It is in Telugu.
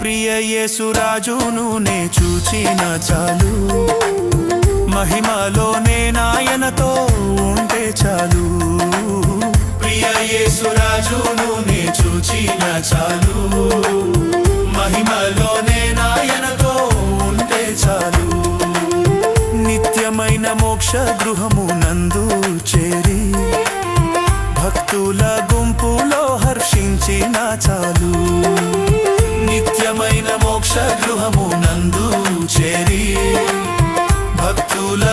ప్రియ యేసురాజును నే చూచిన చాలు, మహిమలోనే నాయనతో ఉంటే చాలు. ప్రియ యేసురాజును నే చూచిన చాలు, మహిమలోనే నాయనతో ఉంటే చాలు. నిత్యమైన మోక్ష గృహము నందు చేరి భక్తుల గుంపులో హర్షించిన చాలు. నిత్యమైన మోక్ష గృహము నందు చేరి భక్తుల